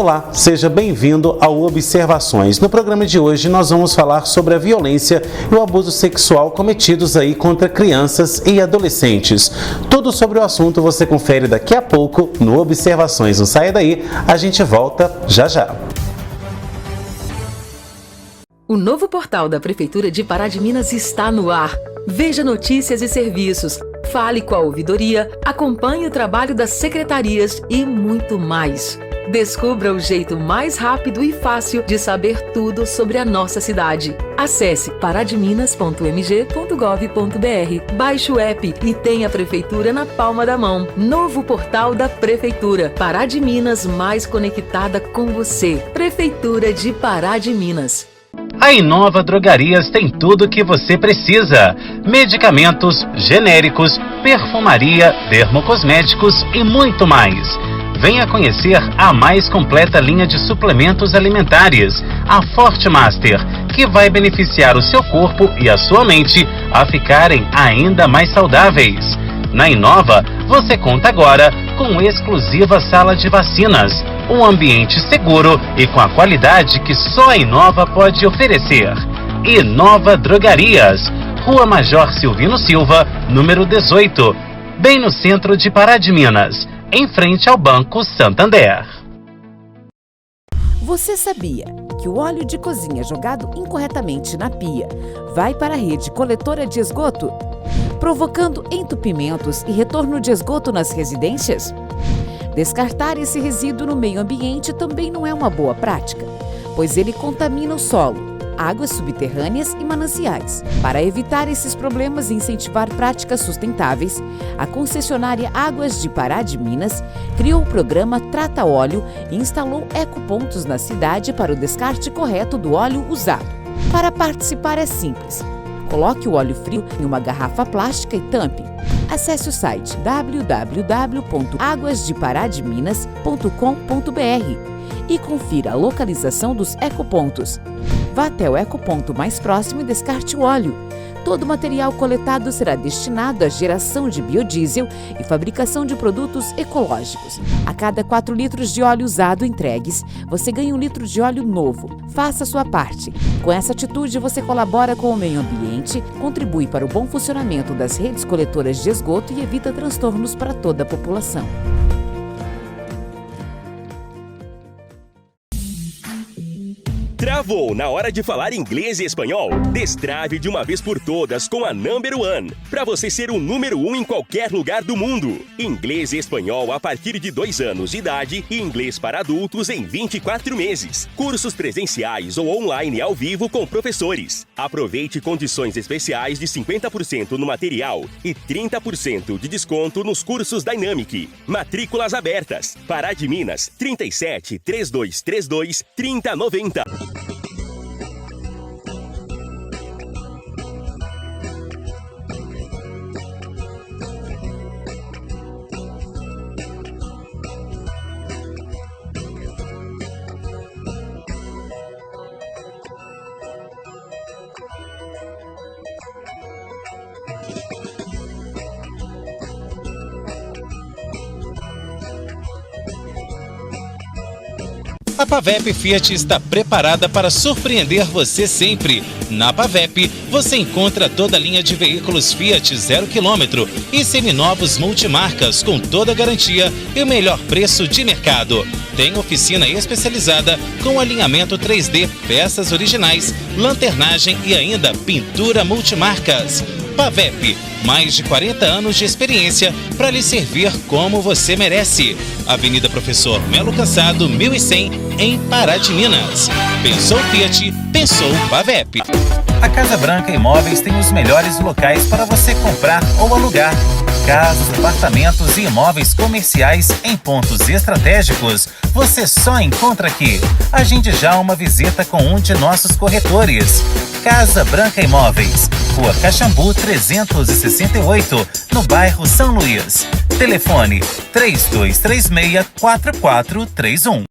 Olá, seja bem-vindo ao Observações. No programa de hoje nós vamos falar sobre a violência e o abuso sexual cometidos aí contra crianças e adolescentes. Tudo sobre o assunto você confere daqui a pouco no Observações. Não saia daí, a gente volta já já. O novo portal da Prefeitura de Pará de Minas está no ar. Veja notícias e serviços, fale com a ouvidoria, acompanhe o trabalho das secretarias e muito mais. Descubra o jeito mais rápido e fácil de saber tudo sobre a nossa cidade. Acesse parademinas.mg.gov.br, baixe o app e tenha a Prefeitura na palma da mão. Novo portal da Prefeitura. Pará de Minas mais conectada com você. Prefeitura de Pará de Minas. A Inova Drogarias tem tudo o que você precisa: medicamentos, genéricos, perfumaria, dermocosméticos e muito mais. Venha conhecer a mais completa linha de suplementos alimentares, a Forte Master, que vai beneficiar o seu corpo e a sua mente a ficarem ainda mais saudáveis. Na Inova, você conta agora com exclusiva sala de vacinas, um ambiente seguro e com a qualidade que só a Inova pode oferecer. Inova Drogarias, Rua Major Silvino Silva, número 18, bem no centro de Pará de Minas, em frente ao Banco Santander. Você sabia que o óleo de cozinha jogado incorretamente na pia vai para a rede coletora de esgoto, provocando entupimentos e retorno de esgoto nas residências? Descartar esse resíduo no meio ambiente também não é uma boa prática, pois ele contamina o solo, águas subterrâneas e mananciais. Para evitar esses problemas e incentivar práticas sustentáveis, a concessionária Águas de Pará de Minas criou o programa Trata Óleo e instalou ecopontos na cidade para o descarte correto do óleo usado. Para participar é simples. Coloque o óleo frio em uma garrafa plástica e tampe. Acesse o site www.aguasdeparademinas.com.br e confira a localização dos ecopontos. Vá até o ecoponto mais próximo e descarte o óleo. Todo o material coletado será destinado à geração de biodiesel e fabricação de produtos ecológicos. A cada 4 litros de óleo usado entregues, você ganha 1 litro de óleo novo. Faça a sua parte. Com essa atitude, você colabora com o meio ambiente, contribui para o bom funcionamento das redes coletoras de esgoto e evita transtornos para toda a população. Travou na hora de falar inglês e espanhol? Destrave de uma vez por todas com a Number One, para você ser o número 1 em qualquer lugar do mundo. Inglês e espanhol a partir de 2 anos de idade e inglês para adultos em 24 meses. Cursos presenciais ou online ao vivo com professores. Aproveite condições especiais de 50% no material e 30% de desconto nos cursos Dynamic. Matrículas abertas. Pará de Minas, 37 3232 3090. A Pavep Fiat está preparada para surpreender você sempre. Na Pavep, você encontra toda a linha de veículos Fiat 0 km e seminovos multimarcas com toda a garantia e o melhor preço de mercado. Tem oficina especializada com alinhamento 3D, peças originais, lanternagem e ainda pintura multimarcas. Pavep, mais de 40 anos de experiência para lhe servir como você merece. Avenida Professor Melo Cansado, 1100, em Pará de Minas. Pensou Fiat, pensou Pavep. A Casa Branca Imóveis tem os melhores locais para você comprar ou alugar. Casas, apartamentos e imóveis comerciais em pontos estratégicos, você só encontra aqui. Agende já uma visita com um de nossos corretores. Casa Branca Imóveis, Rua Caxambu 368, no bairro São Luís. Telefone 3236-4431.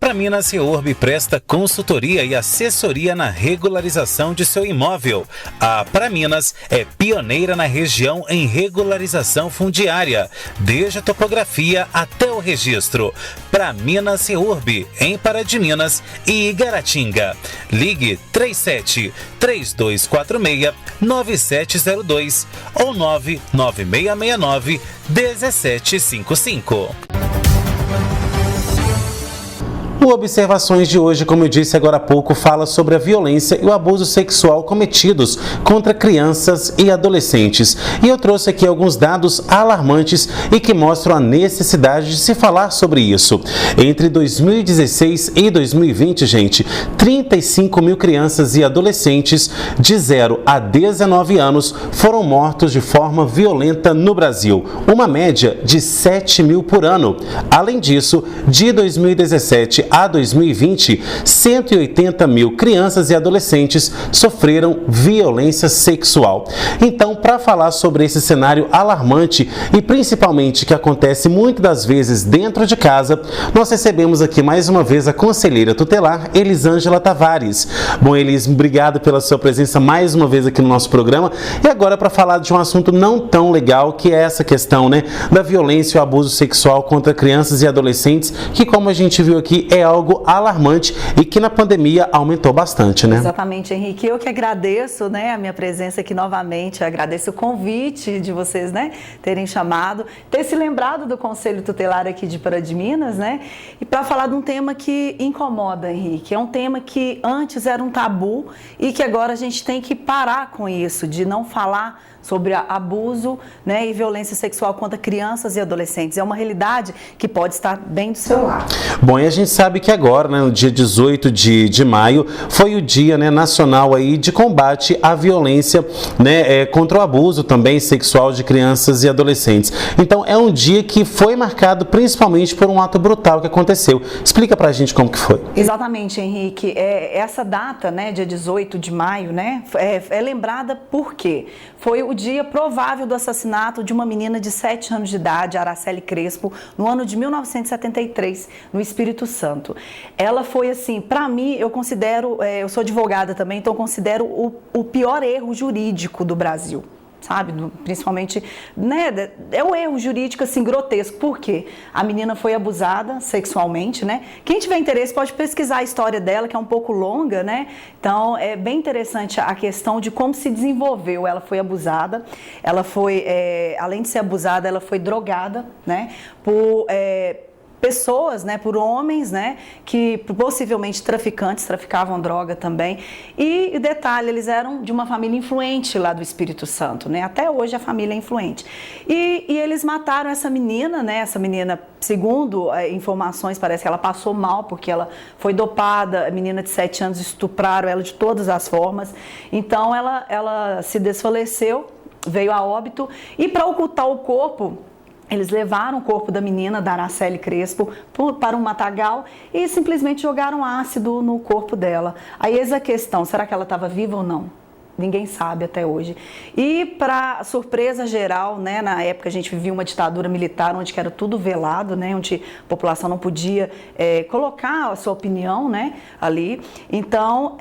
Praminas Reurb presta consultoria e assessoria na regularização de seu imóvel. A Praminas é pioneira na região em regularização fundiária, desde a topografia até o registro. Praminas Reurb, em Pará de Minas e Igaratinga. Ligue 37-3246-9702 ou 99669-1755. O Observações de hoje, como eu disse agora há pouco, fala sobre a violência e o abuso sexual cometidos contra crianças e adolescentes. E eu trouxe aqui alguns dados alarmantes e que mostram a necessidade de se falar sobre isso. Entre 2016 e 2020, gente, 35 mil crianças e adolescentes de 0 a 19 anos foram mortos de forma violenta no Brasil, uma média de 7 mil por ano. Além disso, de 2017 a 2020, 180 mil crianças e adolescentes sofreram violência sexual. Então, para falar sobre esse cenário alarmante e principalmente que acontece muitas das vezes dentro de casa, nós recebemos aqui mais uma vez a conselheira tutelar Elisângela Tavares. Bom, Elis, obrigado pela sua presença mais uma vez aqui no nosso programa. E agora para falar de um assunto não tão legal, que é essa questão, da violência e o abuso sexual contra crianças e adolescentes, que, como a gente viu aqui, é algo alarmante e que na pandemia aumentou bastante, Exatamente, Henrique. Eu que agradeço, a minha presença aqui novamente, agradeço o convite de vocês, terem chamado, ter se lembrado do Conselho Tutelar aqui de Pará de Minas, e para falar de um tema que incomoda, Henrique. É um tema que antes era um tabu e que agora a gente tem que parar com isso, de não falar sobre abuso, e violência sexual contra crianças e adolescentes. É uma realidade que pode estar bem do seu lado. Bom, e a gente sabe que agora, no dia 18 de maio, foi o dia nacional aí de combate à violência contra o abuso também sexual de crianças e adolescentes. Então, é um dia que foi marcado principalmente por um ato brutal que aconteceu. Explica pra gente como que foi. Exatamente, Henrique. Essa data, dia 18 de maio, é lembrada por quê? Foi o dia provável do assassinato de uma menina de 7 anos de idade, Araceli Crespo, no ano de 1973, no Espírito Santo. Ela foi assim, para mim, eu considero, eu sou advogada também, então eu considero o pior erro jurídico do Brasil. Sabe, principalmente, é um erro jurídico assim grotesco, porque a menina foi abusada sexualmente, Quem tiver interesse pode pesquisar a história dela, que é um pouco longa, Então, é bem interessante a questão de como se desenvolveu. Ela foi abusada, ela foi, além de ser abusada, ela foi drogada, por pessoas, por homens, que possivelmente traficavam droga também. E detalhe, eles eram de uma família influente lá do Espírito Santo, Até hoje a família é influente. E eles mataram essa menina, Essa menina, segundo informações, parece que ela passou mal porque ela foi dopada. A menina de 7 anos, estupraram ela de todas as formas. Então ela se desfaleceu, veio a óbito, e para ocultar o corpo, eles levaram o corpo da menina, da Araceli Crespo, para um matagal e simplesmente jogaram ácido no corpo dela. Aí eis a questão, será que ela estava viva ou não? Ninguém sabe até hoje. E para surpresa geral, na época a gente vivia uma ditadura militar onde era tudo velado, onde a população não podia colocar a sua opinião, ali. Então,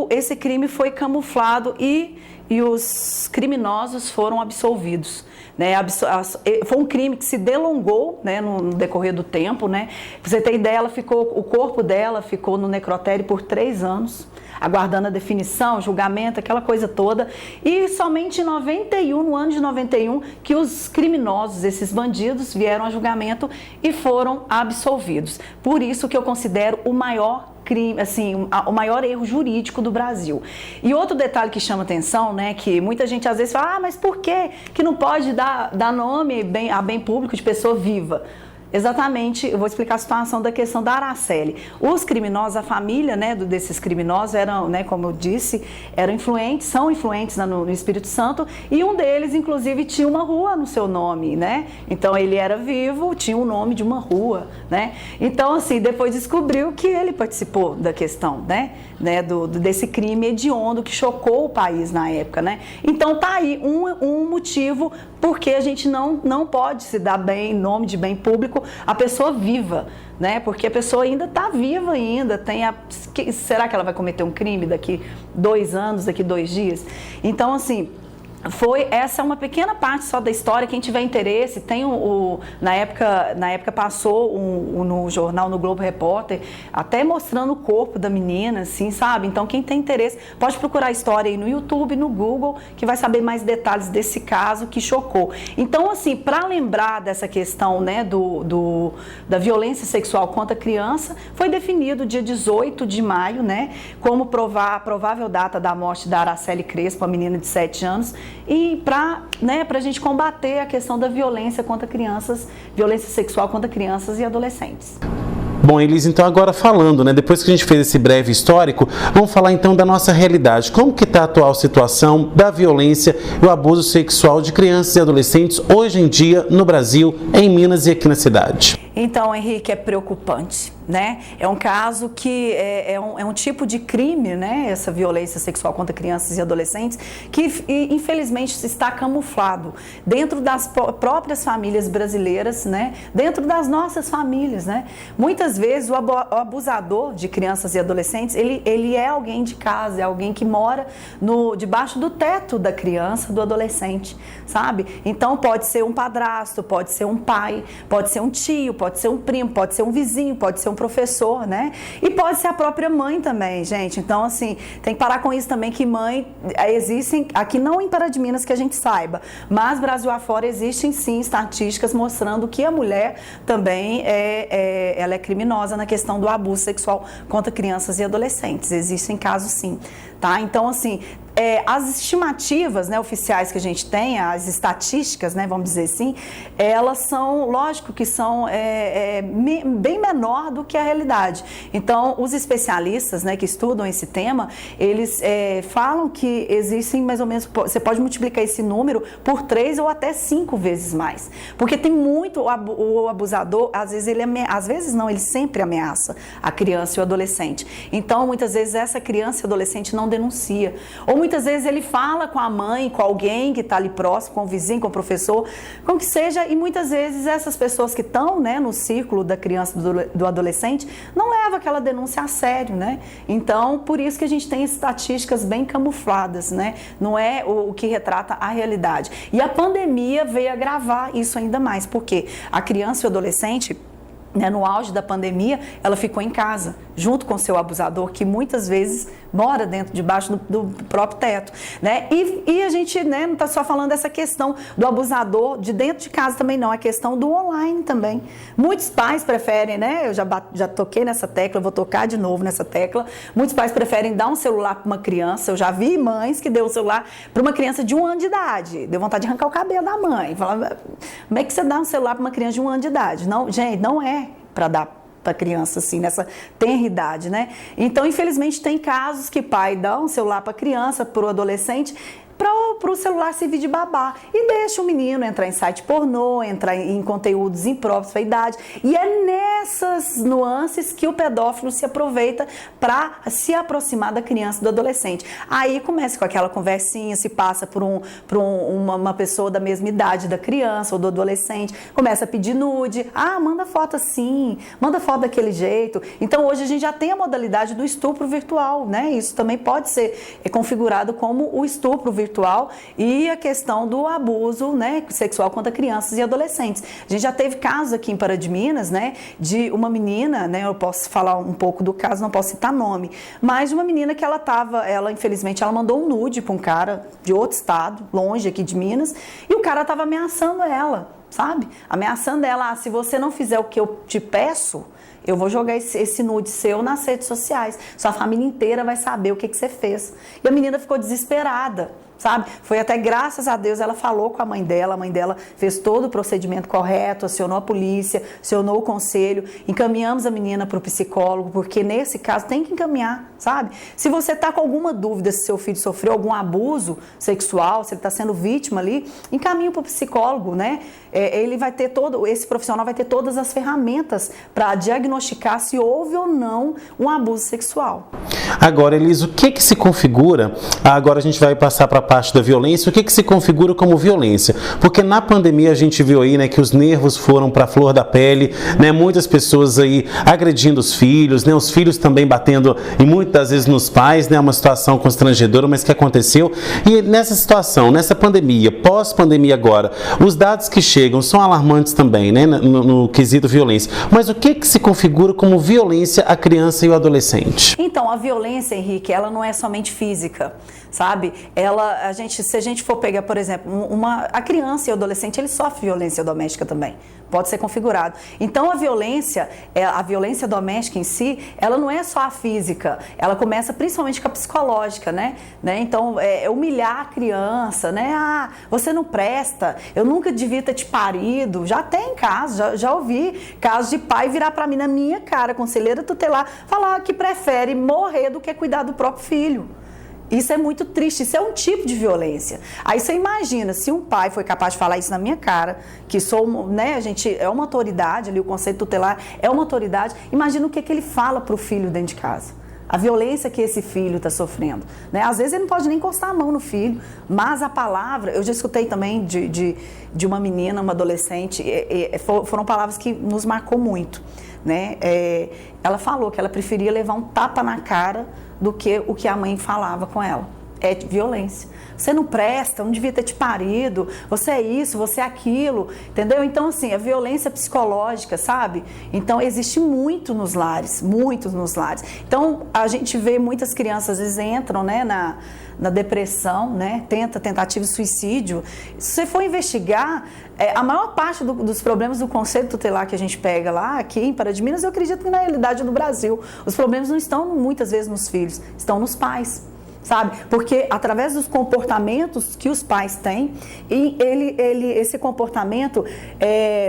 esse crime foi camuflado e os criminosos foram absolvidos. Foi um crime que se delongou, no decorrer do tempo, Pra você ter ideia, o corpo dela ficou no necrotério por 3 anos, aguardando a definição, julgamento, aquela coisa toda. E somente no ano de 91, que os criminosos, esses bandidos, vieram a julgamento e foram absolvidos. Por isso que eu considero o maior crime, assim, o maior erro jurídico do Brasil. E outro detalhe que chama atenção, que muita gente às vezes fala, mas por que não pode dar nome a bem público de pessoa viva? Exatamente, eu vou explicar a situação da questão da Araceli. Os criminosos, a família desses criminosos eram, como eu disse, são influentes no Espírito Santo, e um deles, inclusive, tinha uma rua no seu nome, Então, ele era vivo, tinha o nome de uma rua, Então, assim, depois descobriu que ele participou da questão, desse crime hediondo que chocou o país na época, Então, tá aí um motivo porque a gente não pode se dar nome de bem público histórico, a pessoa viva, né? Porque a pessoa ainda está viva ainda, será que ela vai cometer um crime daqui 2 anos, daqui 2 dias? Então, assim, essa é uma pequena parte só da história. Quem tiver interesse, tem na época passou no jornal, no Globo Repórter, até mostrando o corpo da menina, assim, sabe? Então, quem tem interesse, pode procurar a história aí no YouTube, no Google, que vai saber mais detalhes desse caso que chocou. Então, assim, para lembrar dessa questão, né, da violência sexual contra a criança, foi definido dia 18 de maio, né, como a provável data da morte da Araceli Crespo, a menina de 7 anos, e para a gente combater a questão da violência contra crianças, violência sexual contra crianças e adolescentes. Bom, Elis, então agora falando, né, depois que a gente fez esse breve histórico, vamos falar então da nossa realidade. Como que está a atual situação da violência e o abuso sexual de crianças e adolescentes hoje em dia no Brasil, em Minas e aqui na cidade? Então, Henrique, é preocupante, né? É um caso que é um tipo de crime, né? Essa violência sexual contra crianças e adolescentes, que infelizmente está camuflado dentro das próprias famílias brasileiras, né? Dentro das nossas famílias, né? Muitas vezes o abusador de crianças e adolescentes, ele é alguém de casa, é alguém que mora debaixo do teto da criança, do adolescente, sabe? Então pode ser um padrasto, pode ser um pai, pode ser um tio, pode ser um primo, pode ser um vizinho, pode ser um professor, né? E pode ser a própria mãe também, gente. Então, assim, tem que parar com isso também, que mãe, existem, aqui não em Pará de Minas que a gente saiba, mas Brasil afora existem sim estatísticas mostrando que a mulher também ela é criminosa na questão do abuso sexual contra crianças e adolescentes. Existem casos sim, tá? Então, assim, as estimativas, né, oficiais que a gente tem, as estatísticas, né, vamos dizer assim, elas são, lógico que são bem menor do que a realidade. Então, os especialistas, né, que estudam esse tema, eles falam que existem mais ou menos, você pode multiplicar esse número por 3 ou até 5 vezes mais. Porque tem muito, o abusador, às vezes ele sempre ameaça a criança e o adolescente. Então, muitas vezes essa criança e adolescente não denuncia. Ou muitas vezes ele fala com a mãe, com alguém que está ali próximo, com o vizinho, com o professor, com que seja, e muitas vezes essas pessoas que estão, né, no círculo da criança do adolescente não levam aquela denúncia a sério, né? Então, por isso que a gente tem estatísticas bem camufladas, né? Não é o que retrata a realidade. E a pandemia veio agravar isso ainda mais, porque a criança e o adolescente, né, no auge da pandemia, ela ficou em casa, junto com seu abusador, que muitas vezes mora debaixo do próprio teto, né? E a gente, né, não está só falando dessa questão do abusador de dentro de casa também, não, é questão do online também. Muitos pais preferem, né, eu já toquei nessa tecla, eu vou tocar de novo nessa tecla, muitos pais preferem dar um celular para uma criança. Eu já vi mães que deu o celular para uma criança de 1 ano de idade, deu vontade de arrancar o cabelo da mãe, falar, como é que você dá um celular para uma criança de 1 ano de idade? Não, gente, não é para dar para criança assim, nessa tenridade, né? Então, infelizmente, tem casos que pai dá um celular para criança, para o adolescente, para o celular servir de babá e deixa o menino entrar em site pornô, entrar em conteúdos impróprios para a idade. E é nessas nuances que o pedófilo se aproveita para se aproximar da criança e do adolescente. Aí começa com aquela conversinha, se passa por uma pessoa da mesma idade da criança ou do adolescente, começa a pedir nude, manda foto assim, manda foto daquele jeito. Então hoje a gente já tem a modalidade do estupro virtual, né? Isso também pode ser configurado como o estupro virtual e a questão do abuso, né, sexual contra crianças e adolescentes. A gente já teve casos aqui em Pará de Minas, né, de uma menina, né, eu posso falar um pouco do caso, não posso citar nome, mas de uma menina que infelizmente, ela mandou um nude para um cara de outro estado, longe aqui de Minas, e o cara estava ameaçando ela, sabe? Ameaçando ela, se você não fizer o que eu te peço, eu vou jogar esse nude seu nas redes sociais. Sua família inteira vai saber o que você fez. E a menina ficou desesperada, sabe? Foi até, graças a Deus, ela falou com a mãe dela fez todo o procedimento correto, acionou a polícia, acionou o conselho, encaminhamos a menina para o psicólogo, porque nesse caso tem que encaminhar, sabe? Se você está com alguma dúvida se seu filho sofreu algum abuso sexual, se ele está sendo vítima ali, encaminha para o psicólogo, né? Ele vai ter esse profissional vai ter todas as ferramentas para diagnosticar se houve ou não um abuso sexual. Agora, Elisa, o que se configura, agora a gente vai passar para a parte da violência, o que se configura como violência? Porque na pandemia a gente viu aí, né, que os nervos foram para a flor da pele, né, muitas pessoas aí agredindo os filhos, né, os filhos também batendo e muitas vezes nos pais, né, uma situação constrangedora, mas que aconteceu. E nessa situação, nessa pandemia, pós-pandemia agora, os dados que chegam são alarmantes também, né, no quesito violência. Mas o que se configura como violência à criança e ao adolescente? Então, a violência, Henrique, ela não é somente física, sabe? Se a gente for pegar, por exemplo, a criança e o adolescente, ele sofre violência doméstica também. Pode ser configurado. Então, a violência doméstica em si, ela não é só a física, ela começa principalmente com a psicológica, né? Então, humilhar a criança, né? Ah, você não presta, eu nunca devia ter te parido. Já tem casos, já ouvi casos de pai virar para mim na minha cara, conselheira tutelar, falar que prefere morrer do que cuidar do próprio filho. Isso é muito triste, isso é um tipo de violência. Aí você imagina, se um pai foi capaz de falar isso na minha cara, que sou, né, a gente é uma autoridade ali, o conceito tutelar é uma autoridade, imagina o que ele fala para o filho dentro de casa. A violência que esse filho está sofrendo, né? Às vezes ele não pode nem encostar a mão no filho, mas a palavra, eu já escutei também de uma menina, uma adolescente, foram palavras que nos marcou muito, né? Ela falou que ela preferia levar um tapa na cara do que o que a mãe falava com ela. É violência. Você não presta, não devia ter te parido, você é isso, você é aquilo, entendeu? Então, assim, a violência psicológica, sabe? Então, existe muito nos lares, muitos nos lares. Então, a gente vê muitas crianças, às vezes, entram, né, na depressão, né? Tentativa de suicídio. Se você for investigar, a maior parte dos problemas do conselho tutelar que a gente pega lá, aqui em Pará de Minas, eu acredito que na realidade no Brasil, os problemas não estão muitas vezes nos filhos, estão nos pais. Sabe? Porque através dos comportamentos que os pais têm, esse comportamento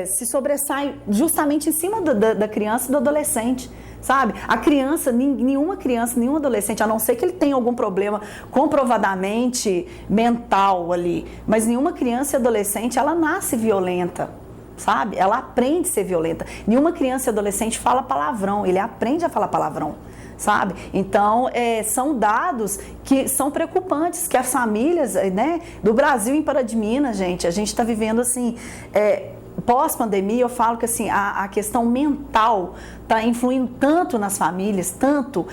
se sobressai justamente em cima da criança e do adolescente. Sabe? A criança, nenhum adolescente, a não ser que ele tenha algum problema comprovadamente mental ali, mas nenhuma criança e adolescente, ela nasce violenta. Sabe? Ela aprende a ser violenta. Nenhuma criança e adolescente fala palavrão, ele aprende a falar palavrão. Sabe? Então, são dados que são preocupantes, que as famílias, né, do Brasil em Pará de Minas, gente, a gente está vivendo assim, pós-pandemia, eu falo que assim, a questão mental está influindo tanto nas famílias, tanto,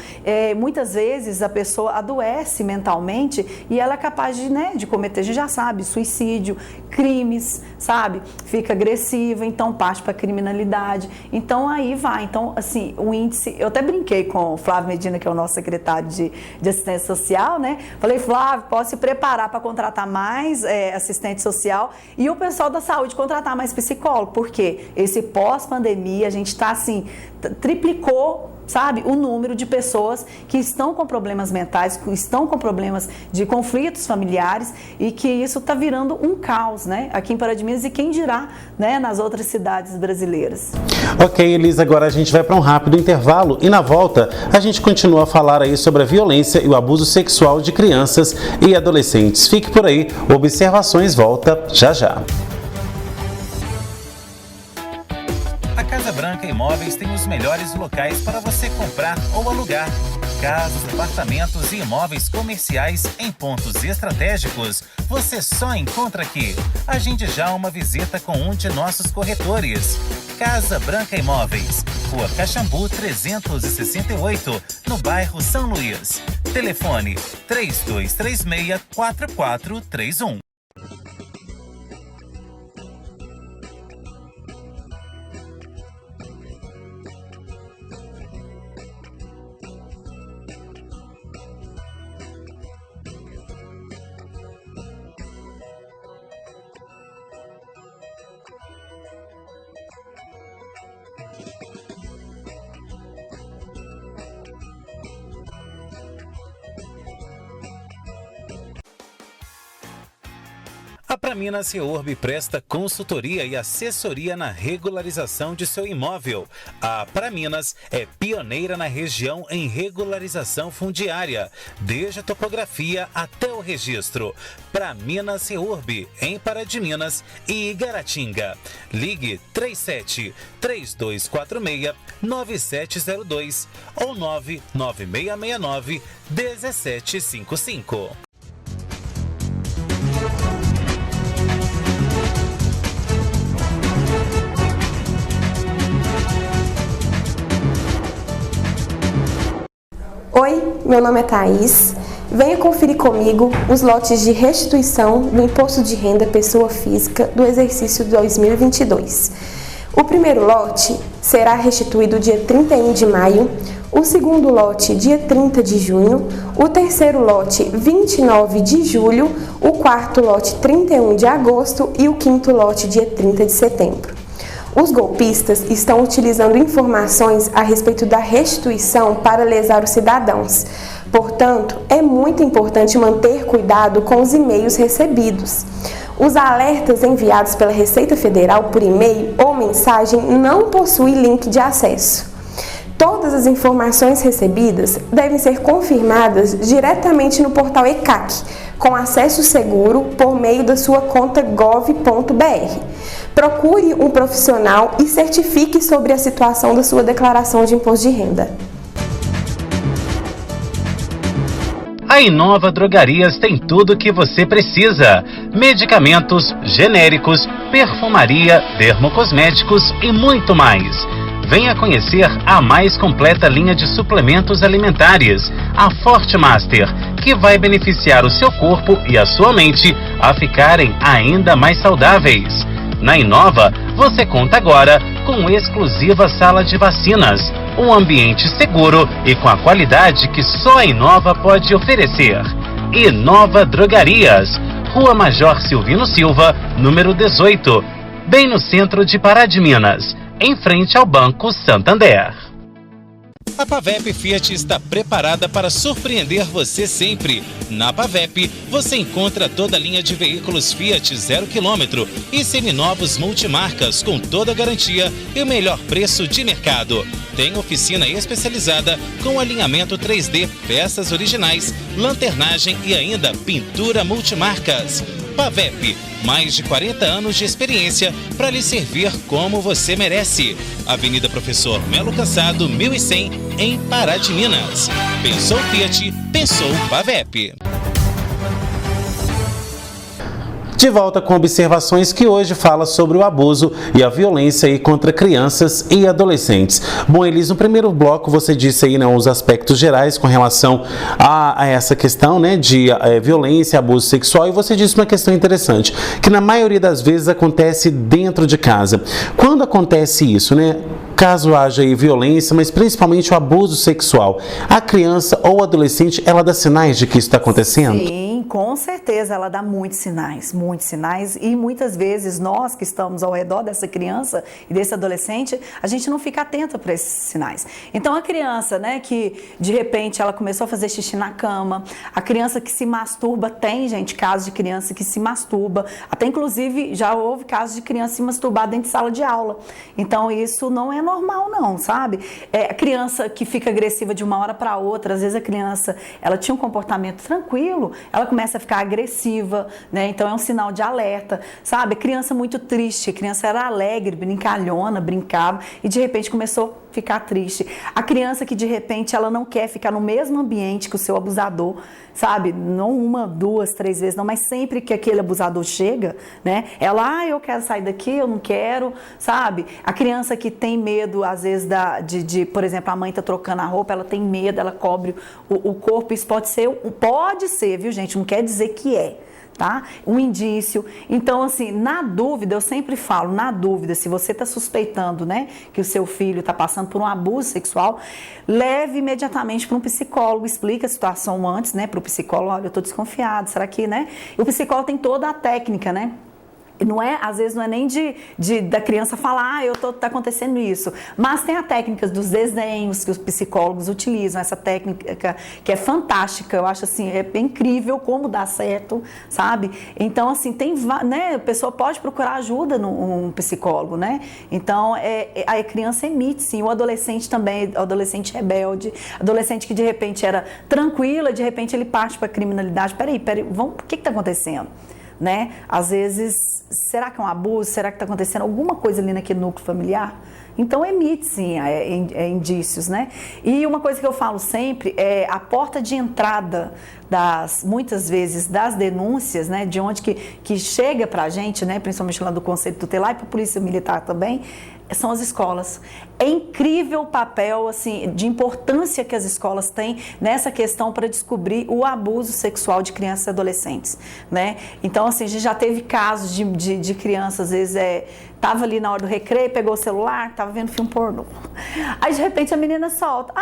muitas vezes a pessoa adoece mentalmente e ela é capaz de cometer, a gente já sabe, suicídio, crimes, sabe? Fica agressiva, então parte para a criminalidade. Então aí vai. Então, assim, o índice, eu até brinquei com o Flávio Medina, que é o nosso secretário de assistência social, né? Falei, Flávio, pode se preparar para contratar mais assistente social e o pessoal da saúde contratar mais psicólogo, porque esse pós-pandemia a gente está assim, triplicou, sabe, o número de pessoas que estão com problemas mentais, que estão com problemas de conflitos familiares e que isso está virando um caos, né, aqui em Pará de Minas e quem dirá, né, nas outras cidades brasileiras. Ok, Elisa, agora a gente vai para um rápido intervalo e na volta a gente continua a falar aí sobre a violência e o abuso sexual de crianças e adolescentes. Fique por aí, o Observações volta já já. A Casa Branca Imóveis tem os melhores locais para você comprar ou alugar. Casas, apartamentos e imóveis comerciais em pontos estratégicos, você só encontra aqui. Agende já uma visita com um de nossos corretores. Casa Branca Imóveis, Rua Caxambu 368, no bairro São Luís. Telefone 3236-4431. A Praminas Reurb presta consultoria e assessoria na regularização de seu imóvel. A Praminas é pioneira na região em regularização fundiária, desde a topografia até o registro. Praminas Reurb, em Pará de Minas e Igaratinga. Ligue 37-3246-9702 ou 99669-1755. Oi, meu nome é Thaís. Venha conferir comigo os lotes de restituição do Imposto de Renda Pessoa Física do exercício 2022. O primeiro lote será restituído dia 31 de maio, o segundo lote dia 30 de junho, o terceiro lote 29 de julho, o quarto lote 31 de agosto e o quinto lote dia 30 de setembro. Os golpistas estão utilizando informações a respeito da restituição para lesar os cidadãos. Portanto, é muito importante manter cuidado com os e-mails recebidos. Os alertas enviados pela Receita Federal por e-mail ou mensagem não possuem link de acesso. Todas as informações recebidas devem ser confirmadas diretamente no portal ECAC, com acesso seguro por meio da sua conta gov.br. Procure um profissional e certifique sobre a situação da sua declaração de imposto de renda. A Inova Drogarias tem tudo o que você precisa: medicamentos, genéricos, perfumaria, dermocosméticos e muito mais. Venha conhecer a mais completa linha de suplementos alimentares, a Forte Master, que vai beneficiar o seu corpo e a sua mente a ficarem ainda mais saudáveis. Na Inova, você conta agora com exclusiva sala de vacinas, um ambiente seguro e com a qualidade que só a Inova pode oferecer. Inova Drogarias, Rua Major Silvino Silva, número 18, bem no centro de Pará de Minas, em frente ao Banco Santander. A Pavep Fiat está preparada para surpreender você sempre. Na Pavep, você encontra toda a linha de veículos Fiat 0 km e seminovos multimarcas com toda a garantia e o melhor preço de mercado. Tem oficina especializada com alinhamento 3D, peças originais, lanternagem e ainda pintura multimarcas. Pavep, mais de 40 anos de experiência para lhe servir como você merece. Avenida Professor Melo Cansado, 1100, em Pará de Minas. Pensou Fiat, pensou Pavep. De volta com observações que hoje fala sobre o abuso e a violência aí contra crianças e adolescentes. Bom, Elis, no primeiro bloco você disse aí, né, os aspectos gerais com relação a essa questão, né, de violência, abuso sexual, e você disse uma questão interessante, que na maioria das vezes acontece dentro de casa. Quando acontece isso, né, caso haja aí violência, mas principalmente o abuso sexual, a criança ou adolescente, ela dá sinais de que isso está acontecendo? Sim, com certeza ela dá muitos sinais, e muitas vezes nós que estamos ao redor dessa criança e desse adolescente, a gente não fica atenta para esses sinais. Então a criança, né, que de repente ela começou a fazer xixi na cama, a criança que se masturba, tem, gente, casos de criança que se masturba, até inclusive já houve casos de criança se masturbar dentro de sala de aula. Então isso não é normal não, sabe? A criança que fica agressiva de uma hora para outra, às vezes a criança, ela tinha um comportamento tranquilo, ela começa a ficar agressiva, né? Então é um sinal de alerta, sabe? A criança muito triste, a criança era alegre, brincalhona, brincava e de repente começou a ficar triste. A criança que de repente ela não quer ficar no mesmo ambiente que o seu abusador, sabe? Não uma, duas, três vezes, não, mas sempre que aquele abusador chega, né? Ela, eu quero sair daqui, eu não quero, sabe? A criança que tem medo, às vezes, por exemplo, a mãe tá trocando a roupa, ela tem medo, ela cobre o corpo, isso pode ser, viu, gente? Não quer dizer que é. Tá? Um indício. Então, assim, na dúvida, eu sempre falo, na dúvida, se você está suspeitando, né, que o seu filho está passando por um abuso sexual, leve imediatamente para um psicólogo, explique a situação antes, né, para o psicólogo, olha, eu estou desconfiado, será que, né? E o psicólogo tem toda a técnica, né? Não é, às vezes não é nem da criança falar, tá acontecendo isso. Mas tem a técnica dos desenhos que os psicólogos utilizam, essa técnica que é fantástica, eu acho assim, é incrível como dá certo, sabe? Então, assim, né, a pessoa pode procurar ajuda num psicólogo, né? Então, a criança emite, sim, o adolescente também, o adolescente rebelde, adolescente que de repente era tranquila, de repente ele parte para a criminalidade. Peraí, o que está acontecendo? Né? Às vezes, será que é um abuso? Será que está acontecendo alguma coisa ali naquele núcleo familiar? Então emite sim indícios, né? E uma coisa que eu falo sempre é a porta de entrada muitas vezes das denúncias, né? De onde que chega pra gente, né? Principalmente lá do Conselho Tutelar e para a Polícia Militar também, são as escolas. É incrível o papel, assim, de importância que as escolas têm nessa questão para descobrir o abuso sexual de crianças e adolescentes, né? Então, assim, a gente já teve casos de crianças, às vezes, tava ali na hora do recreio, pegou o celular, tava vendo filme pornô. Aí, de repente, a menina solta,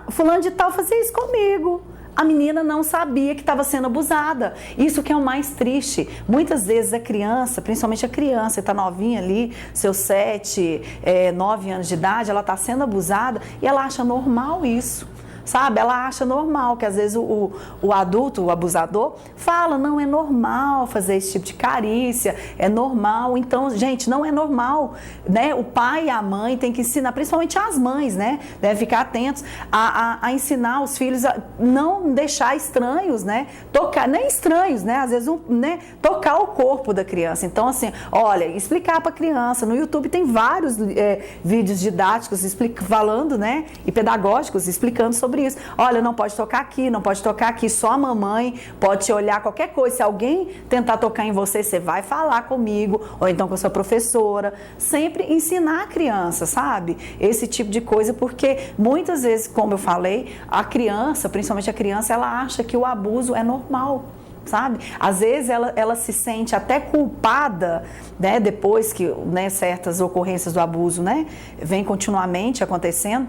fulano de tal fazia isso comigo. A menina não sabia que estava sendo abusada. Isso que é o mais triste. Muitas vezes a criança, principalmente a criança, está novinha ali, seus 7, 9 anos de idade, ela está sendo abusada e ela acha normal isso. Sabe? Ela acha normal, que às vezes o adulto, o abusador, fala, não é normal fazer esse tipo de carícia, é normal. Então, gente, não é normal, né? O pai e a mãe têm que ensinar, principalmente as mães, né? Devem ficar atentos a ensinar os filhos a não deixar estranhos, né? Tocar, nem estranhos, né? Às vezes, né? Tocar o corpo da criança. Então, assim, olha, explicar para a criança. No YouTube tem vários vídeos didáticos falando, né? E pedagógicos explicando sobre isso. Olha, não pode tocar aqui, só a mamãe pode te olhar, qualquer coisa. Se alguém tentar tocar em você, você vai falar comigo, ou então com a sua professora. Sempre ensinar a criança, sabe? Esse tipo de coisa, porque muitas vezes, como eu falei, a criança, principalmente a criança, ela acha que o abuso é normal. Sabe? Às vezes ela se sente até culpada, né? Depois que, né, certas ocorrências do abuso, né, vem continuamente acontecendo.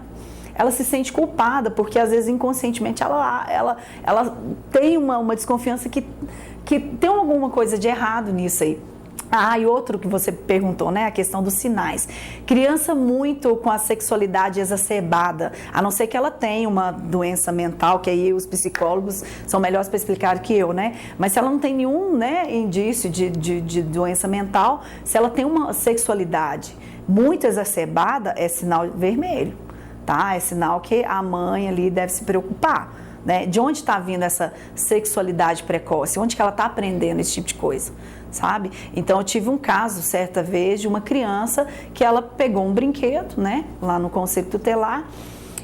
Ela se sente culpada, porque às vezes inconscientemente ela tem uma desconfiança que tem alguma coisa de errado nisso aí. E outro que você perguntou, né? A questão dos sinais. Criança muito com a sexualidade exacerbada, a não ser que ela tenha uma doença mental, que aí os psicólogos são melhores para explicar que eu, né? Mas se ela não tem nenhum, né, indício de doença mental, se ela tem uma sexualidade muito exacerbada, é sinal vermelho. Tá? É sinal que a mãe ali deve se preocupar, né? De onde está vindo essa sexualidade precoce? Onde que ela está aprendendo esse tipo de coisa, sabe? Então, eu tive um caso, certa vez, de uma criança que ela pegou um brinquedo, né? Lá no Conselho Tutelar,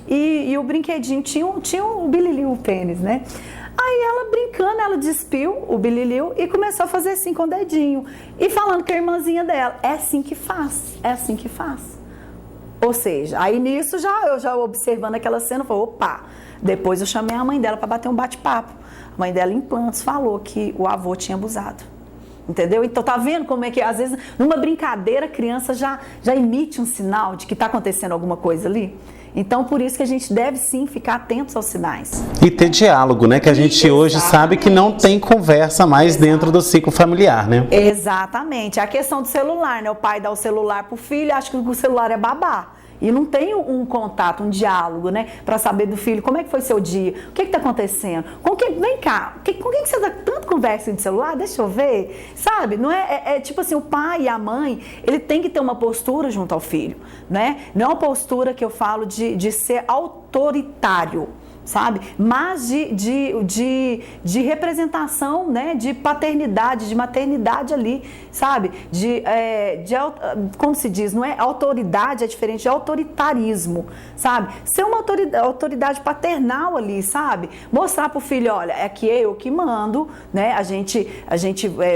e o brinquedinho tinha o bililiu, o pênis, né? Aí ela brincando, ela despiu o bililiu e começou a fazer assim com o dedinho. E falando com a irmãzinha dela, é assim que faz, é assim que faz. Ou seja, aí nisso eu já observando aquela cena, falei, opa, depois eu chamei a mãe dela para bater um bate-papo. A mãe dela em plantos falou que o avô tinha abusado. Entendeu? Então tá vendo como é que às vezes numa brincadeira a criança já emite um sinal de que está acontecendo alguma coisa ali? Então, por isso que a gente deve sim ficar atentos aos sinais. E ter diálogo, né? Que a gente hoje sabe que não tem conversa mais dentro do ciclo familiar, né? Exatamente. A questão do celular, né? O pai dá o celular pro filho, acha que o celular é babá. E não tem um contato, um diálogo, né? Para saber do filho, como é que foi seu dia? O que está acontecendo? Vem cá, com quem que você dá tanto conversa de celular? Deixa eu ver. Sabe? Não é tipo assim, o pai e a mãe, ele tem que ter uma postura junto ao filho, né? Não é uma postura que eu falo de ser autoritário, sabe? Mas de representação, né? De paternidade, de maternidade ali, sabe? Como se diz, não é autoridade, é diferente de autoritarismo, sabe? Ser uma autoridade paternal ali, sabe? Mostrar pro filho, olha, é que eu que mando, né? A gente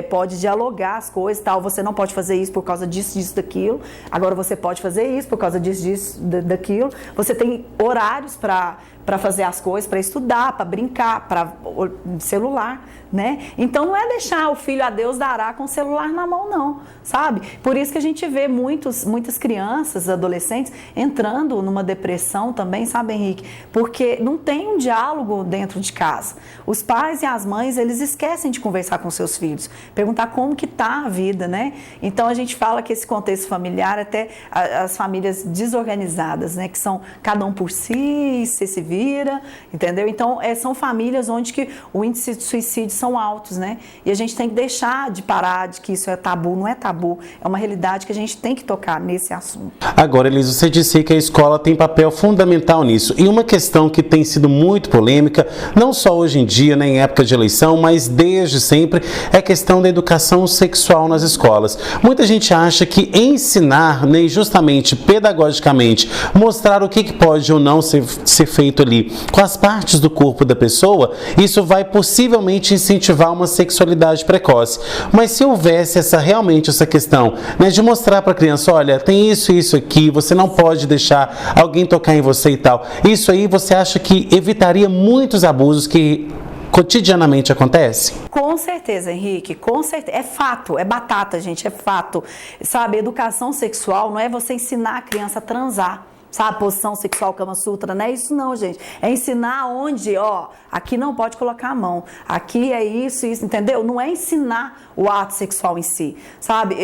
pode dialogar as coisas, tal, você não pode fazer isso por causa disso, daquilo, agora você pode fazer isso por causa disso, daquilo, você tem horários para para fazer as coisas, para estudar, para brincar, para celular, né? Então não é deixar o filho a Deus dará com o celular na mão, não, sabe? Por isso que a gente vê muitas crianças, adolescentes entrando numa depressão também, sabe, Henrique? Porque não tem um diálogo dentro de casa. Os pais e as mães, eles esquecem de conversar com seus filhos, perguntar como que tá a vida, né? Então a gente fala que esse contexto familiar, até as famílias desorganizadas, né? Que são cada um por si, se vira, entendeu? Então são famílias onde que o índice de suicídio são altos, né? E a gente tem que deixar de parar de que isso é tabu, não é tabu, é uma realidade que a gente tem que tocar nesse assunto. Agora, Elisa, você disse que a escola tem papel fundamental nisso. E uma questão que tem sido muito polêmica, não só hoje em dia, né, em época de eleição, mas desde sempre, é a questão da educação sexual nas escolas. Muita gente acha que ensinar, né, justamente pedagogicamente, mostrar o que pode ou não ser feito ali com as partes do corpo da pessoa, isso vai possivelmente incentivar uma sexualidade precoce. Mas se houvesse realmente essa questão, né, de mostrar para a criança, olha, tem isso aqui, você não pode deixar alguém tocar em você e tal. Isso aí você acha que evitaria muitos abusos que cotidianamente acontecem? Com certeza, Henrique, com certeza. É fato, é batata, gente, é fato. Sabe, educação sexual não é você ensinar a criança a transar. Sabe, posição sexual Kama Sutra, não é isso não, gente. É ensinar onde, ó, aqui não pode colocar a mão, aqui é isso, entendeu? Não é ensinar o ato sexual em si, sabe?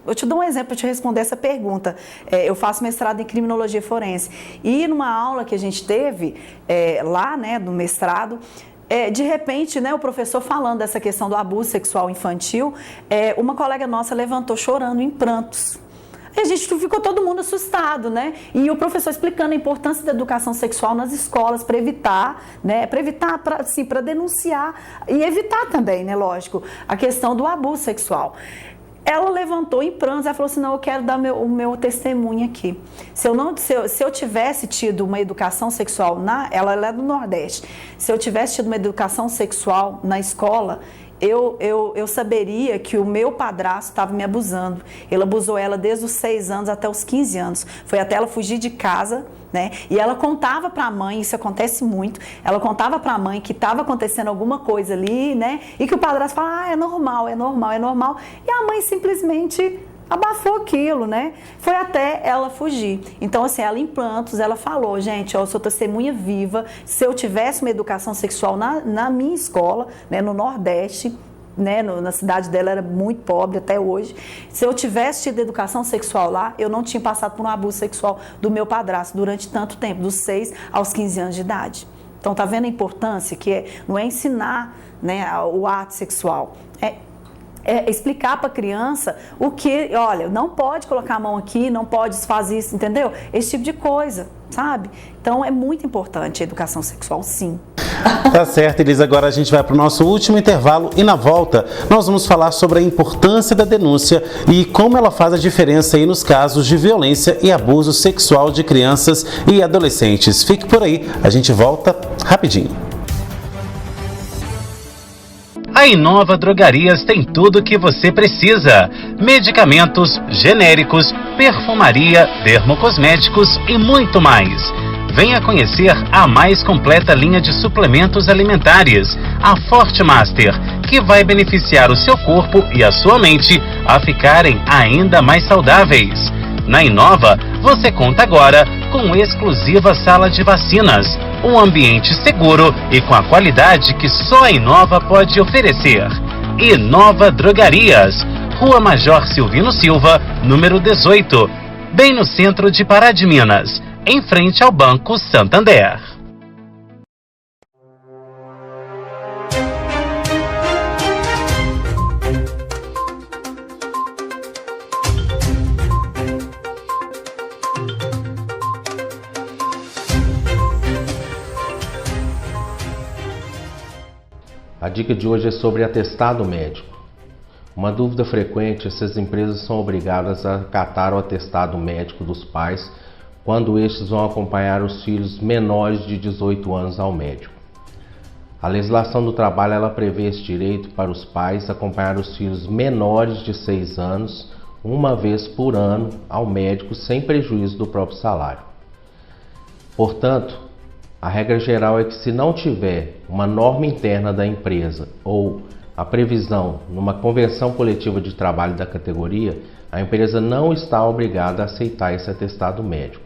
Eu te dou um exemplo para te responder essa pergunta. Eu faço mestrado em criminologia forense e numa aula que a gente teve lá, né, do mestrado, de repente, né, o professor falando dessa questão do abuso sexual infantil, uma colega nossa levantou chorando em prantos. E a gente ficou todo mundo assustado, né? E o professor explicando a importância da educação sexual nas escolas para evitar, né? Para evitar, para denunciar e evitar também, né? Lógico, a questão do abuso sexual. Ela levantou em prantos, ela falou assim, não, eu quero dar o meu testemunho aqui. Se eu tivesse tido uma educação sexual, ela é do Nordeste, se eu tivesse tido uma educação sexual na escola, eu saberia que o meu padrasto estava me abusando. Ele abusou ela desde os 6 anos até os 15 anos. Foi até ela fugir de casa, né? E ela contava para a mãe, isso acontece muito, ela contava para a mãe que estava acontecendo alguma coisa ali, né? E que o padrasto falava, é normal. E a mãe simplesmente abafou aquilo, né? Foi até ela fugir. Então, assim, ela em prantos, ela falou, gente, eu sou testemunha viva, se eu tivesse uma educação sexual na minha escola, né, no Nordeste, né, na cidade dela era muito pobre até hoje, se eu tivesse tido educação sexual lá, eu não tinha passado por um abuso sexual do meu padrasto durante tanto tempo, dos 6 aos 15 anos de idade. Então, tá vendo a importância que não é ensinar, né, o ato sexual, é explicar para a criança o que, olha, não pode colocar a mão aqui, não pode fazer isso, entendeu? Esse tipo de coisa, sabe? Então é muito importante a educação sexual, sim. Tá certo, Elisa. Agora a gente vai para o nosso último intervalo e na volta nós vamos falar sobre a importância da denúncia e como ela faz a diferença aí nos casos de violência e abuso sexual de crianças e adolescentes. Fique por aí, a gente volta rapidinho. A Inova Drogarias tem tudo o que você precisa: medicamentos, genéricos, perfumaria, dermocosméticos e muito mais. Venha conhecer a mais completa linha de suplementos alimentares, a Forte Master, que vai beneficiar o seu corpo e a sua mente a ficarem ainda mais saudáveis. Na Inova, você conta agora com exclusiva sala de vacinas, um ambiente seguro e com a qualidade que só a Inova pode oferecer. Inova Drogarias, Rua Major Silvino Silva, número 18, bem no centro de Pará de Minas, em frente ao Banco Santander. A dica de hoje é sobre atestado médico. Uma dúvida frequente é se as empresas são obrigadas a acatar o atestado médico dos pais quando estes vão acompanhar os filhos menores de 18 anos ao médico. A legislação do trabalho ela prevê esse direito para os pais acompanhar os filhos menores de 6 anos uma vez por ano ao médico sem prejuízo do próprio salário. Portanto, A regra geral é que se não tiver uma norma interna da empresa ou a previsão numa convenção coletiva de trabalho da categoria, a empresa não está obrigada a aceitar esse atestado médico.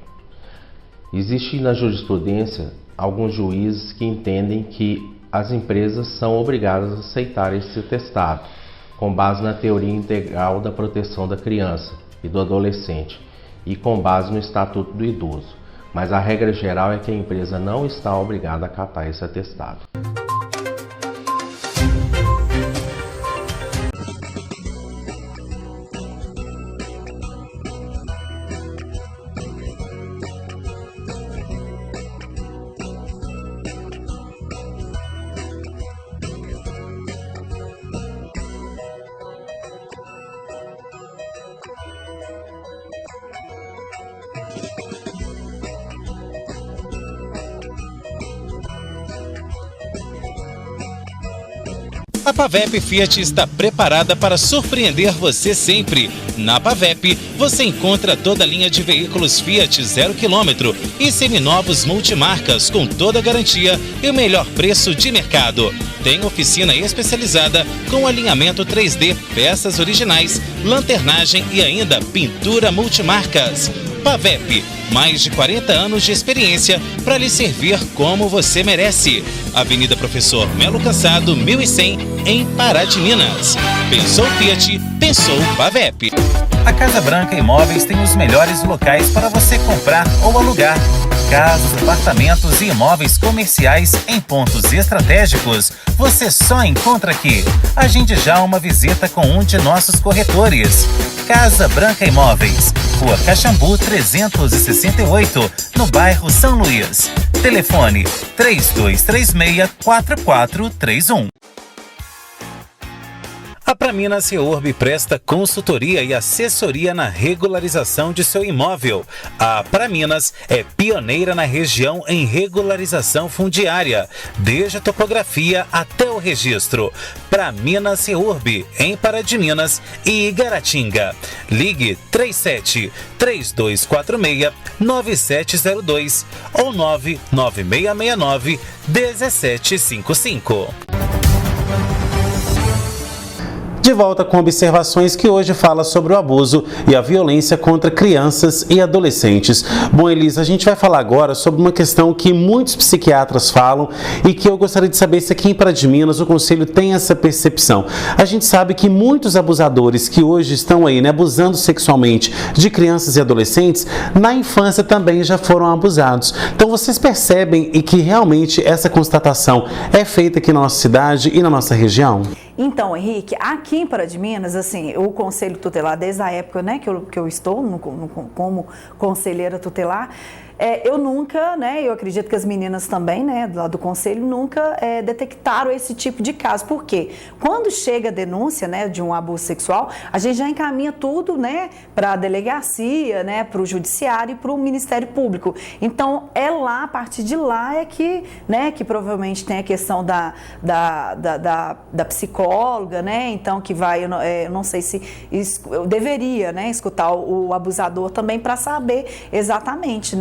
Existe na jurisprudência alguns juízes que entendem que as empresas são obrigadas a aceitar esse atestado, com base na teoria integral da proteção da criança e do adolescente e com base no Estatuto do Idoso. Mas a regra geral é que a empresa não está obrigada a acatar esse atestado. A Pavep Fiat está preparada para surpreender você sempre. Na Pavep, você encontra toda a linha de veículos Fiat 0 km e seminovos multimarcas com toda a garantia e o melhor preço de mercado. Tem oficina especializada com alinhamento 3D, peças originais, lanternagem e ainda pintura multimarcas. Pavep, mais de 40 anos de experiência para lhe servir como você merece. Avenida Professor Melo Cassado, 1100, em Pará de Minas. Pensou Fiat, pensou Pavep. A Casa Branca Imóveis tem os melhores locais para você comprar ou alugar. Casas, apartamentos e imóveis comerciais em pontos estratégicos, você só encontra aqui. Agende já uma visita com um de nossos corretores. Casa Branca Imóveis, Rua Caxambu 368, no bairro São Luís. Telefone 3236-4431. A Praminas Reurb presta consultoria e assessoria na regularização de seu imóvel. A Praminas é pioneira na região em regularização fundiária, desde a topografia até o registro. Praminas Reurb, em Pará de Minas e Igaratinga. Ligue 37-3246-9702 ou 99669-1755. De volta com observações que hoje fala sobre o abuso e a violência contra crianças e adolescentes. Bom, Elisa, a gente vai falar agora sobre uma questão que muitos psiquiatras falam e que eu gostaria de saber se aqui em Pará de Minas o Conselho tem essa percepção. A gente sabe que muitos abusadores que hoje estão aí, abusando sexualmente de crianças e adolescentes, na infância também já foram abusados. Então vocês percebem e que realmente essa constatação é feita aqui na nossa cidade e na nossa região? Então, Henrique, aqui em Pará de Minas, assim, o Conselho Tutelar, desde a época, que eu estou como conselheira tutelar, eu nunca, eu acredito que as meninas também, lá do Conselho, nunca detectaram esse tipo de caso. Por quê? Quando chega a denúncia, de um abuso sexual, a gente já encaminha tudo, para a delegacia, para o judiciário e para o Ministério Público. Então, lá, a partir de lá que provavelmente tem a questão da psicóloga, então que vai, eu não sei se eu deveria, escutar o abusador também para saber exatamente,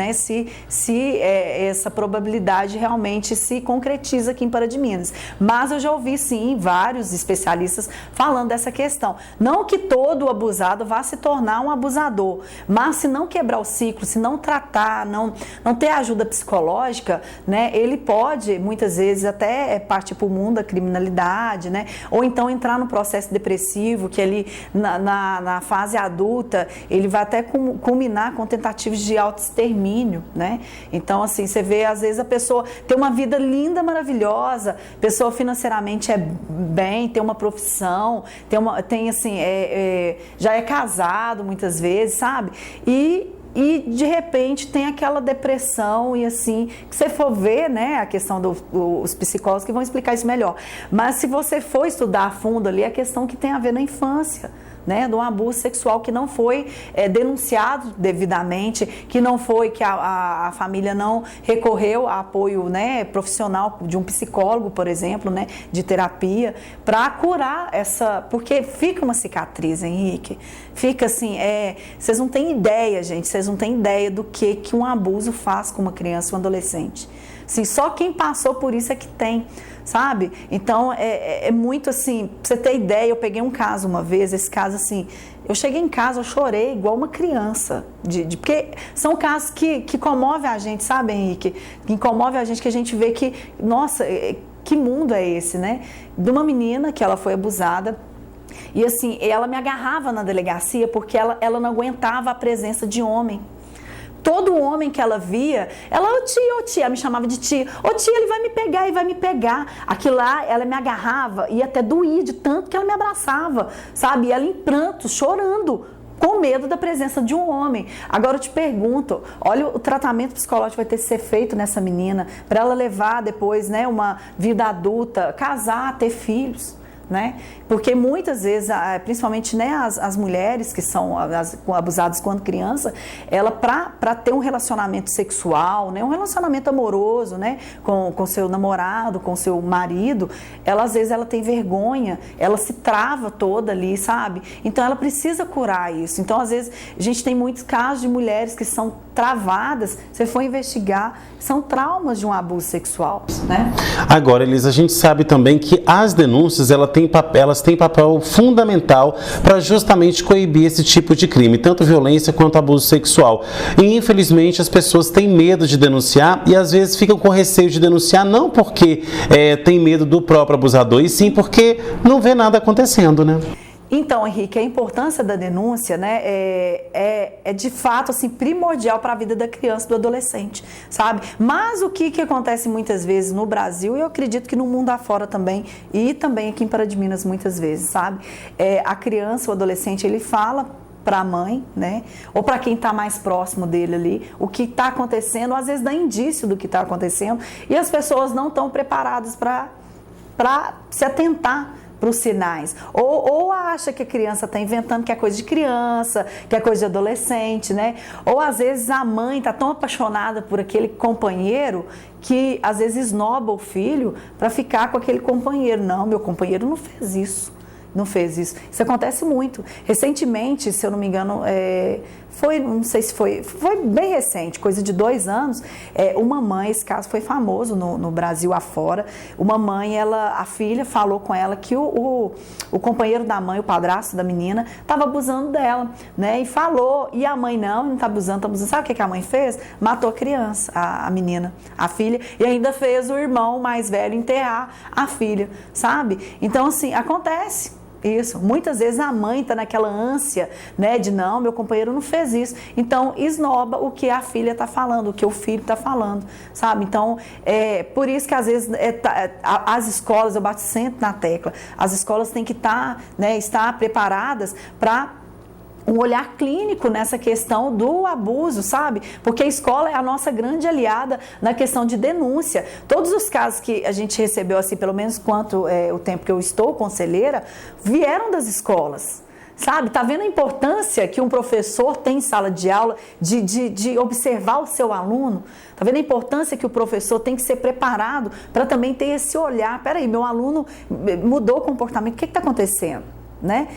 se essa probabilidade realmente se concretiza aqui em Pará de Minas. Mas eu já ouvi, sim, vários especialistas falando dessa questão. Não que todo abusado vá se tornar um abusador, mas se não quebrar o ciclo, se não tratar, não ter ajuda psicológica, ele pode, muitas vezes, até partir para o mundo da criminalidade, ou então entrar no processo depressivo, que ele, na fase adulta, ele vai até culminar com tentativas de autoextermínio, Então, assim, você vê, às vezes, a pessoa tem uma vida linda, maravilhosa, a pessoa financeiramente bem, tem uma profissão, já é casado muitas vezes, sabe? E de repente tem aquela depressão e assim, que você for ver, a questão dos psicólogos que vão explicar isso melhor. Mas se você for estudar a fundo ali, a questão que tem a ver na infância, né, de um abuso sexual que não foi denunciado devidamente, que não foi, que a família não recorreu a apoio, né, profissional de um psicólogo, por exemplo, né, de terapia, para curar porque fica uma cicatriz, Henrique, fica assim, vocês não têm ideia, gente, vocês não têm ideia do que um abuso faz com uma criança, um adolescente. Assim, só quem passou por isso é que tem, sabe? Então, é muito assim, pra você ter ideia, eu peguei um caso uma vez, esse caso assim, eu cheguei em casa, eu chorei igual uma criança, porque são casos que comovem a gente, sabe, Henrique? Que comovem a gente, que a gente vê que, nossa, que mundo é esse, né? De uma menina que ela foi abusada, e assim, ela me agarrava na delegacia porque ela não aguentava a presença de homem. Todo homem que ela via, ela, ô tia, ela me chamava de tia, ô tia, ele vai me pegar. Aquilo lá, ela me agarrava e até doía de tanto que ela me abraçava, sabe? E ela em pranto, chorando, com medo da presença de um homem. Agora eu te pergunto, olha o tratamento psicológico vai ter que ser feito nessa menina, para ela levar depois, né, uma vida adulta, casar, ter filhos. Né? Porque muitas vezes, principalmente, né, as mulheres que são abusadas quando criança, ela para ter um relacionamento sexual, né, um relacionamento amoroso, né, com seu namorado, com seu marido, ela às vezes ela tem vergonha, ela se trava toda ali, sabe? Então ela precisa curar isso. Então às vezes a gente tem muitos casos de mulheres que são travadas, você for investigar, são traumas de um abuso sexual, né? Agora, Elisa, a gente sabe também que as denúncias elas têm papel fundamental para justamente coibir esse tipo de crime, tanto violência quanto abuso sexual. E infelizmente as pessoas têm medo de denunciar e às vezes ficam com receio de denunciar, não porque tem medo do próprio abusador, e sim porque não vê nada acontecendo, né? Então, Henrique, a importância da denúncia, né, é de fato assim, primordial para a vida da criança e do adolescente, sabe? Mas o que acontece muitas vezes no Brasil, e eu acredito que no mundo afora também, e também aqui em Pará de Minas muitas vezes, sabe? A criança, o adolescente, ele fala para a mãe, né, ou para quem está mais próximo dele ali, o que está acontecendo, ou às vezes dá indício do que está acontecendo, e as pessoas não estão preparadas para se atentar para os sinais, ou acha que a criança está inventando que é coisa de criança, que é coisa de adolescente, né? Ou às vezes a mãe está tão apaixonada por aquele companheiro que às vezes esnoba o filho para ficar com aquele companheiro. Não, meu companheiro não fez isso. Não fez isso. Isso acontece muito. Recentemente, se eu não me engano, não sei se foi bem recente, coisa de 2 anos, uma mãe, esse caso foi famoso no Brasil afora, uma mãe, a filha falou com ela que o companheiro da mãe, o padrasto da menina, estava abusando dela, né? E falou, e a mãe não está abusando, está abusando. Sabe o que a mãe fez? Matou a criança, a menina, a filha, e ainda fez o irmão mais velho enterrar a filha, sabe? Então, assim, acontece. Isso, muitas vezes a mãe está naquela ânsia, né, de não, meu companheiro não fez isso, então esnoba o que a filha está falando, o que o filho está falando, sabe? Então, por isso que às vezes as escolas, eu bato sempre na tecla, as escolas têm que estar preparadas para um olhar clínico nessa questão do abuso, sabe? Porque a escola é a nossa grande aliada na questão de denúncia. Todos os casos que a gente recebeu, assim, pelo menos quanto o tempo que eu estou conselheira, vieram das escolas. Sabe, tá vendo a importância que um professor tem em sala de aula de observar o seu aluno? Tá vendo a importância que o professor tem que ser preparado para também ter esse olhar, peraí, meu aluno mudou o comportamento, o que está acontecendo? Né?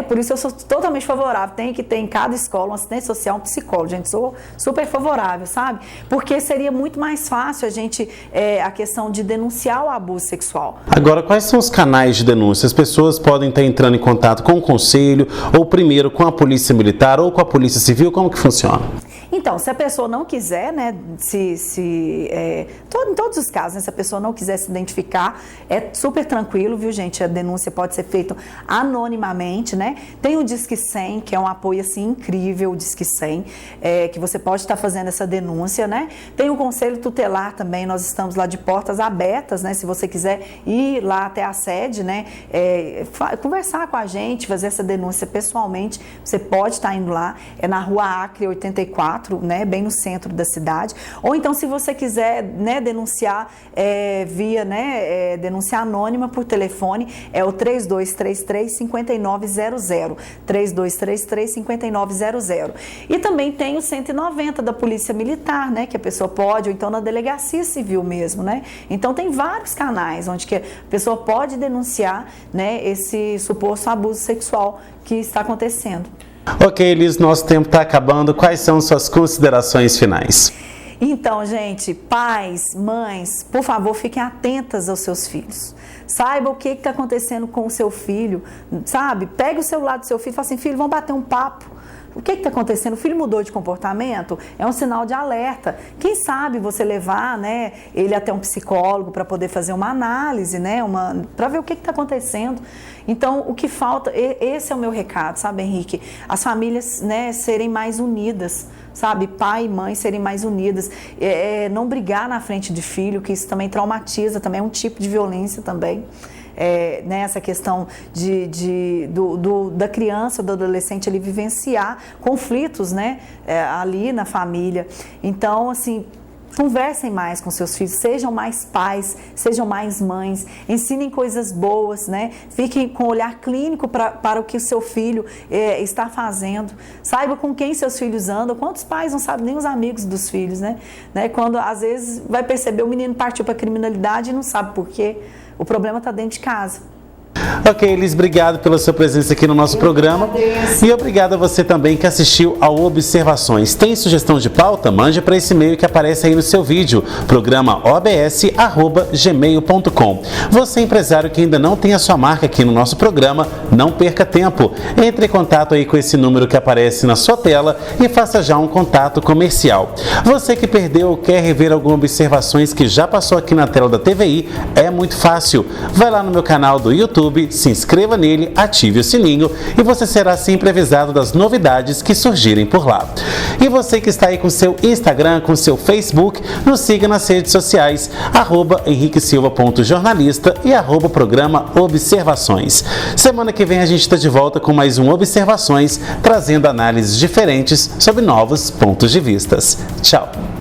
Por isso eu sou totalmente favorável, tem que ter em cada escola um assistente social, um psicólogo, gente, sou super favorável, sabe? Porque seria muito mais fácil a questão de denunciar o abuso sexual. Agora, quais são os canais de denúncia? As pessoas podem estar entrando em contato com o conselho, ou primeiro com a polícia militar, ou com a polícia civil, como que funciona? Então, se a pessoa não quiser, né, em todos os casos, né, se a pessoa não quiser se identificar, é super tranquilo, viu, gente? A denúncia pode ser feita anonimamente, né? Tem o Disque 100, que é um apoio, assim, incrível, o Disque 100, que você pode estar fazendo essa denúncia, né? Tem o Conselho Tutelar também, nós estamos lá de portas abertas, né? Se você quiser ir lá até a sede, né, conversar com a gente, fazer essa denúncia pessoalmente, você pode estar indo lá, é na Rua Acre 84, né, bem no centro da cidade. Ou então, se você quiser, né, denunciar via, né, denúncia anônima por telefone, é o 3233-5900, 3233-5900. E também tem o 190 da Polícia Militar, né, que a pessoa pode, ou então na Delegacia Civil mesmo, né. Então tem vários canais onde que a pessoa pode denunciar, né, esse suposto abuso sexual que está acontecendo. Ok, Elis, nosso tempo está acabando. Quais são suas considerações finais? Então, gente, pais, mães, por favor, fiquem atentas aos seus filhos. Saiba o que está acontecendo com o seu filho, sabe? Pegue o celular do seu filho e fala assim, filho, vamos bater um papo. O que está acontecendo? O filho mudou de comportamento? É um sinal de alerta. Quem sabe você levar, né, ele até um psicólogo para poder fazer uma análise, né, para ver o que está acontecendo. Então, o que falta, esse é o meu recado, sabe, Henrique? As famílias, né, serem mais unidas, sabe? Pai e mãe serem mais unidas. Não brigar na frente de filho, que isso também traumatiza, também é um tipo de violência também. Né, essa questão da criança, do adolescente, ele vivenciar conflitos, né, ali na família. Então, assim, conversem mais com seus filhos, sejam mais pais, sejam mais mães, ensinem coisas boas, né? Fiquem com olhar clínico para o que o seu filho está fazendo. Saiba com quem seus filhos andam. Quantos pais não sabem nem os amigos dos filhos, né? Quando às vezes vai perceber o menino partiu para a criminalidade e não sabe por quê. O problema está dentro de casa. Ok, Elis, obrigado pela sua presença aqui no nosso programa. E obrigado a você também que assistiu ao Observações. Tem sugestão de pauta? Mande para esse e-mail que aparece aí no seu vídeo, programa obs@gmail.com. Você, empresário que ainda não tem a sua marca aqui no nosso programa, não perca tempo. Entre em contato aí com esse número que aparece na sua tela e faça já um contato comercial. Você que perdeu ou quer rever algumas observações que já passou aqui na tela da TVI, é muito fácil. Vai lá no meu canal do YouTube, se inscreva nele, ative o sininho e você será sempre avisado das novidades que surgirem por lá. E você que está aí com seu Instagram, com seu Facebook, nos siga nas redes sociais, @henriquesilva.jornalista e @programa Observações. Semana que vem a gente está de volta com mais um Observações, trazendo análises diferentes sobre novos pontos de vistas. Tchau!